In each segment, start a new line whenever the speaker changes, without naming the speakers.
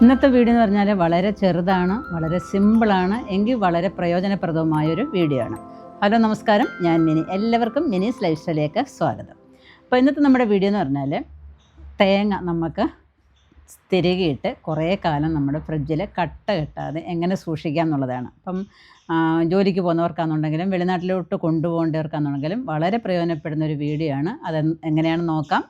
ഇന്നത്തെ വീഡിയോ എന്ന് പറഞ്ഞാൽ വളരെ ചെറുതാണ്, വളരെ സിമ്പിളാണ്, എങ്കിൽ വളരെ പ്രയോജനപ്രദവുമായൊരു വീഡിയോ ആണ്. ഹലോ നമസ്കാരം, ഞാൻ മിനി. എല്ലാവർക്കും മിനീസ് ലൈഫ് സ്റ്റൈലിലേക്ക് സ്വാഗതം. അപ്പോൾ ഇന്നത്തെ നമ്മുടെ വീഡിയോ എന്ന് പറഞ്ഞാൽ തേങ്ങ നമുക്ക് തിരികെയിട്ട് കുറേ കാലം നമ്മുടെ ഫ്രിഡ്ജിൽ കട്ട കെട്ടാതെ എങ്ങനെ സൂക്ഷിക്കാം എന്നുള്ളതാണ്. അപ്പം ജോലിക്ക് പോകുന്നവർക്കാണെന്നുണ്ടെങ്കിലും വെളിനാട്ടിലോട്ട് കൊണ്ടുപോകേണ്ടവർക്കാണെന്നുണ്ടെങ്കിലും വളരെ പ്രയോജനപ്പെടുന്ന ഒരു വീഡിയോ ആണ്. അത് എങ്ങനെയാണെന്ന് നോക്കാം.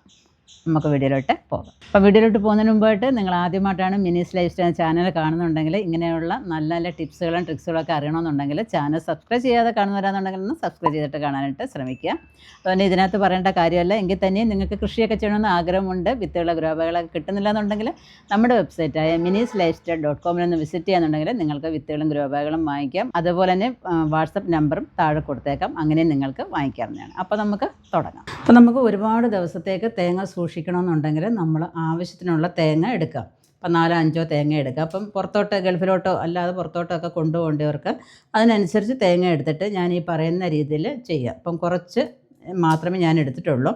നമുക്ക് വീഡിയോയിലോട്ട് പോകാം. അപ്പോൾ വീഡിയോയിലോട്ട് പോകുന്നതിന് മുമ്പായിട്ട് നിങ്ങൾ ആദ്യമായിട്ടാണ് മിനീസ് ലൈഫ് സ്റ്റൈൽ ചാനൽ കാണുന്നുണ്ടെങ്കിൽ ഇങ്ങനെയുള്ള നല്ല നല്ല ടിപ്സുകളും ട്രിക്സുകളൊക്കെ അറിയണമെന്നുണ്ടെങ്കിൽ ചാനൽ സബ്സ്ക്രൈബ് ചെയ്യാതെ കാണുന്നവരാണെന്നുണ്ടെങ്കിൽ ഒന്ന് സബ്സ്ക്രൈബ് ചെയ്തിട്ട് കാണാനായിട്ട് ശ്രമിക്കുക. അതുകൊണ്ട് ഇതിനകത്ത് പറയേണ്ട കാര്യമല്ല, എങ്കിൽ തന്നെയും നിങ്ങൾക്ക് കൃഷിയൊക്കെ ചെയ്യണമെന്ന് ആഗ്രഹമുണ്ട്, വിത്തുകളോ ഗ്രോബകളൊക്കെ കിട്ടുന്നില്ല എന്നുണ്ടെങ്കിൽ നമ്മുടെ വെബ്സൈറ്റായ minisLifestyle.com വിസിറ്റ് ചെയ്യാന്നുണ്ടെങ്കിൽ നിങ്ങൾക്ക് വിത്തുകളും ഗ്രോബകളും വാങ്ങിക്കാം. അതുപോലെ തന്നെ വാട്സപ്പ് നമ്പറും താഴെ കൊടുത്തേക്കാം, അങ്ങനെ നിങ്ങൾക്ക് വാങ്ങിക്കാവുന്നതാണ്. അപ്പോൾ നമുക്ക് തുടങ്ങാം. അപ്പോൾ നമുക്ക് ഒരുപാട് ദിവസത്തേക്ക് തേങ്ങ സൂക്ഷിക്കണമെന്നുണ്ടെങ്കിൽ നമ്മൾ ആവശ്യത്തിനുള്ള തേങ്ങ എടുക്കാം. അപ്പം 4-5 തേങ്ങ എടുക്കുക. അപ്പം പുറത്തോട്ട് ഗൾഫിലോട്ടോ അല്ലാതെ പുറത്തോട്ടൊക്കെ കൊണ്ടുപോകേണ്ടവർക്ക് അതിനനുസരിച്ച് തേങ്ങ എടുത്തിട്ട് ഞാൻ ഈ പറയുന്ന രീതിയിൽ ചെയ്യാം. അപ്പം കുറച്ച് മാത്രമേ ഞാൻ എടുത്തിട്ടുള്ളൂ.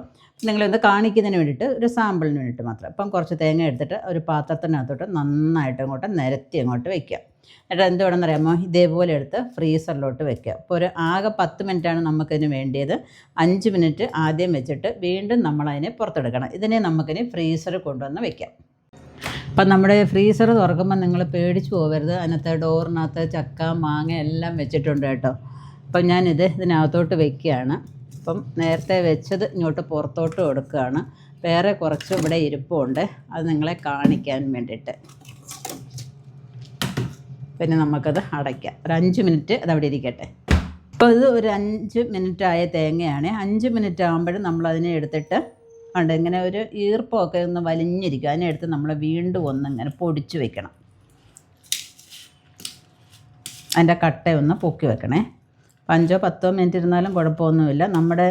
നിങ്ങളിത് കാണിക്കുന്നതിന് വേണ്ടിയിട്ട്, ഒരു സാമ്പിളിന് വേണ്ടിയിട്ട് മാത്രം. അപ്പം കുറച്ച് തേങ്ങ എടുത്തിട്ട് ഒരു പാത്രത്തിനകത്തോട്ട് നന്നായിട്ട് അങ്ങോട്ട് നിരത്തി അങ്ങോട്ട് വയ്ക്കുക. എന്നിട്ട് എന്ത് വേണമെന്ന് അറിയാമോ, ഇതേപോലെ എടുത്ത് ഫ്രീസറിലോട്ട് വെക്കുക. അപ്പോൾ ഒരു ആകെ 10 മിനിറ്റാണ് നമുക്കിതിന് വേണ്ടിയത്. 5 മിനിറ്റ് ആദ്യം വെച്ചിട്ട് വീണ്ടും നമ്മളതിനെ പുറത്തെടുക്കണം. ഇതിനെ നമുക്കിനി ഫ്രീസർ കൊണ്ടുവന്ന് വെക്കാം. അപ്പം നമ്മുടെ ഫ്രീസർ തുറക്കുമ്പോൾ നിങ്ങൾ പേടിച്ച് പോകരുത്. അതിനകത്ത് ഡോറിനകത്ത് ചക്ക മാങ്ങ എല്ലാം വെച്ചിട്ടുണ്ട് കേട്ടോ. അപ്പം ഞാനിത് ഇതിനകത്തോട്ട് വെക്കുകയാണ്. അപ്പം നേരത്തെ വെച്ചത് ഇങ്ങോട്ട് പുറത്തോട്ട് കൊടുക്കുകയാണ്. വേറെ കുറച്ച് ഇവിടെ ഇരിപ്പുണ്ട്, അത് നിങ്ങളെ കാണിക്കാൻ വേണ്ടിയിട്ട്. പിന്നെ നമുക്കത് അടയ്ക്കാം. ഒരു 5 മിനിറ്റ് അതവിടെ ഇരിക്കട്ടെ. അപ്പോൾ ഇത് ഒരു 5 മിനിറ്റായ തേങ്ങയാണ്. 5 മിനിറ്റ് ആകുമ്പോഴും നമ്മളതിനെ എടുത്തിട്ട് ഉണ്ട് ഇങ്ങനെ ഒരു ഈർപ്പമൊക്കെ ഒന്ന് വലിഞ്ഞിരിക്കും. അതിനെ എടുത്ത് നമ്മൾ വീണ്ടും ഒന്നിങ്ങനെ പൊടിച്ച് വെക്കണം. അതിൻ്റെ കട്ടയൊന്ന് പൊക്കി വെക്കണേ. 5-10 മിനിറ്റ് ഇരുന്നാലും കുഴപ്പമൊന്നുമില്ല. നമ്മുടെ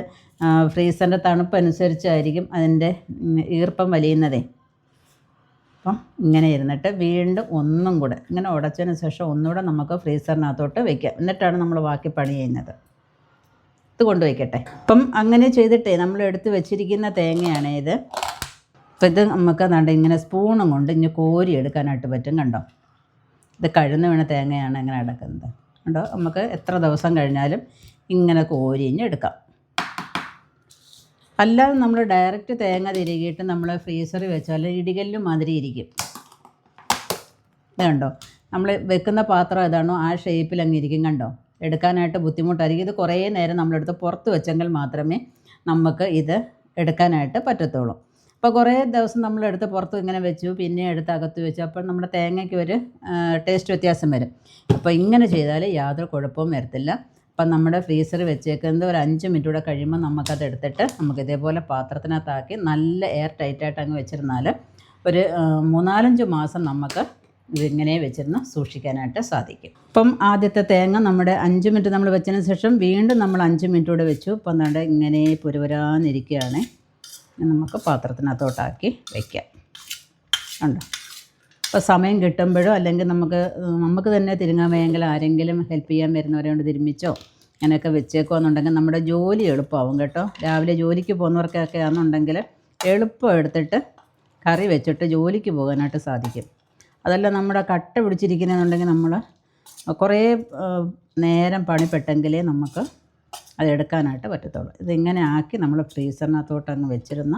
ഫ്രീസറിൻ്റെ തണുപ്പ് അനുസരിച്ചായിരിക്കും അതിൻ്റെ ഈർപ്പം വലിയുന്നതേ. അപ്പം ഇങ്ങനെ ഇരുന്നിട്ട് വീണ്ടും ഒന്നും കൂടെ ഇങ്ങനെ ഉടച്ചതിന് ശേഷം ഒന്നുകൂടെ നമുക്ക് ഫ്രീസറിനകത്തോട്ട് വയ്ക്കാം. എന്നിട്ടാണ് നമ്മൾ ബാക്കി പണി ചെയ്യുന്നത്. ഇത് കൊണ്ടുവയ്ക്കട്ടെ. അപ്പം അങ്ങനെ ചെയ്തിട്ടേ നമ്മൾ എടുത്ത് വെച്ചിരിക്കുന്ന തേങ്ങയാണ് ഇത്. അപ്പം ഇത് നമുക്ക് കണ്ട ഇങ്ങനെ സ്പൂണും കൊണ്ട് ഇങ്ങനെ കോരി എടുക്കാനായിട്ട് പറ്റും. കണ്ടോ, ഇത് കഴുന്ന് വീണ തേങ്ങയാണ് ഇങ്ങനെ എടുക്കുന്നത്. കണ്ടോ, നമുക്ക് എത്ര ദിവസം കഴിഞ്ഞാലും ഇങ്ങനെ കോരിഞ്ഞ് എടുക്കാം. അല്ലാതെ നമ്മൾ ഡയറക്റ്റ് തേങ്ങ തിരികിയിട്ട് നമ്മൾ ഫ്രീസറിൽ വെച്ചാൽ ഇടികല്ലും മാതിരി ഇരിക്കും. ഇത് കണ്ടോ, നമ്മൾ വെക്കുന്ന പാത്രം ഏതാണോ ആ ഷേപ്പിൽ അങ്ങ് ഇരിക്കും. കണ്ടോ, എടുക്കാനായിട്ട് ബുദ്ധിമുട്ടായിരിക്കും. ഇത് കുറേ നേരം നമ്മളെടുത്ത് പുറത്ത് വെച്ചെങ്കിൽ മാത്രമേ നമുക്ക് ഇത് എടുക്കാനായിട്ട് പറ്റത്തുള്ളൂ. അപ്പോൾ കുറേ ദിവസം നമ്മളെടുത്ത് പുറത്ത് ഇങ്ങനെ വെച്ചു, പിന്നെ എടുത്ത് അകത്ത് വെച്ചു, അപ്പോൾ നമ്മുടെ തേങ്ങയ്ക്ക് ഒരു ടേസ്റ്റ് വ്യത്യാസം വരും. അപ്പോൾ ഇങ്ങനെ ചെയ്താൽ യാതൊരു കുഴപ്പവും വരത്തില്ല. അപ്പം നമ്മുടെ ഫ്രീസറിൽ വെച്ചേക്കുന്നത് ഒരു 5 മിനിറ്റ് കൂടെ കഴിയുമ്പോൾ നമുക്കത് എടുത്തിട്ട് നമുക്ക് ഇതേപോലെ പാത്രത്തിനകത്താക്കി നല്ല എയർ ടൈറ്റായിട്ട് അങ്ങ് വെച്ചിരുന്നാൽ ഒരു 3-4 മാസം നമുക്ക് ഇതിങ്ങനെ വെച്ചിരുന്ന് സൂക്ഷിക്കാനായിട്ട് സാധിക്കും. അപ്പം ആദ്യത്തെ തേങ്ങ നമ്മുടെ 5 മിനിറ്റ് നമ്മൾ വെച്ചതിന് ശേഷം വീണ്ടും നമ്മൾ 5 മിനിറ്റ് കൂടെ വെച്ചു. അപ്പം എന്താണ്ട് ഇങ്ങനെ പുരപുരാന്നിരിക്കുകയാണ്. നമുക്ക് പാത്രത്തിനകത്തോട്ടാക്കി വയ്ക്കാം. ഉണ്ടോ, അപ്പോൾ സമയം കിട്ടുമ്പോഴോ അല്ലെങ്കിൽ നമുക്ക് തന്നെ തിരുങ്ങാൻ വയ്യെങ്കിൽ ആരെങ്കിലും ഹെൽപ്പ് ചെയ്യാൻ വരുന്നവരെ കൊണ്ട് തിരുമ്മിച്ചോ അങ്ങനെയൊക്കെ വെച്ചേക്കോ എന്നുണ്ടെങ്കിൽ നമ്മുടെ ജോലി എളുപ്പമാവും കേട്ടോ. രാവിലെ ജോലിക്ക് പോകുന്നവർക്കൊക്കെ ആണെന്നുണ്ടെങ്കിൽ എളുപ്പം എടുത്തിട്ട് കറി വെച്ചിട്ട് ജോലിക്ക് പോകാനായിട്ട് സാധിക്കും. അതല്ല നമ്മുടെ കട്ട പിടിച്ചിരിക്കുന്നതെന്നുണ്ടെങ്കിൽ നമ്മൾ കുറേ നേരം പണിപ്പെട്ടെങ്കിലേ നമുക്ക് അതെടുക്കാനായിട്ട് പറ്റത്തുള്ളൂ. ഇതിങ്ങനെ ആക്കി നമ്മൾ ഫ്രീസറിനകത്തോട്ട് അങ്ങ് വെച്ചിരുന്ന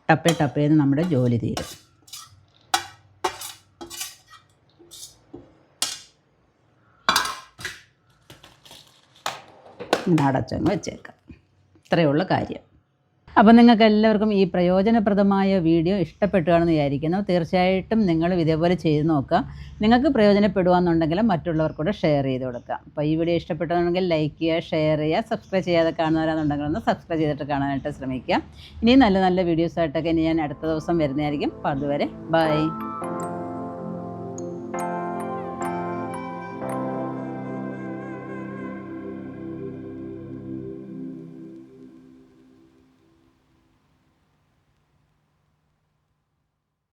ടപ്പേന്ന് നമ്മുടെ ജോലി തീരും. ഇങ്ങനെ അടച്ചങ്ങ് വെച്ചേക്കാം. ഇത്രയേ ഉള്ളൂ കാര്യം. അപ്പോൾ നിങ്ങൾക്ക് എല്ലാവർക്കും ഈ പ്രയോജനപ്രദമായ വീഡിയോ ഇഷ്ടപ്പെട്ടുകയാണെന്ന് വിചാരിക്കുന്നു. തീർച്ചയായിട്ടും നിങ്ങളും ഇതേപോലെ ചെയ്ത് നോക്കുക. നിങ്ങൾക്ക് പ്രയോജനപ്പെടുകയെന്നുണ്ടെങ്കിൽ മറ്റുള്ളവർക്കൂടെ ഷെയർ ചെയ്ത് കൊടുക്കുക. അപ്പോൾ ഈ വീഡിയോ ഇഷ്ടപ്പെട്ടെന്നുണ്ടെങ്കിൽ ലൈക്ക് ചെയ്യുക, ഷെയർ ചെയ്യുക. സബ്സ്ക്രൈബ് ചെയ്യാതെ കാണുന്നവരാണെന്നുണ്ടെങ്കിൽ ഒന്ന് സബ്സ്ക്രൈബ് ചെയ്തിട്ട് കാണാനായിട്ട് ശ്രമിക്കുക. ഇനി നല്ല നല്ല വീഡിയോസായിട്ടൊക്കെ ഇനി ഞാൻ അടുത്ത ദിവസം വരുന്നതായിരിക്കും. അപ്പോൾ അതുവരെ ബൈ.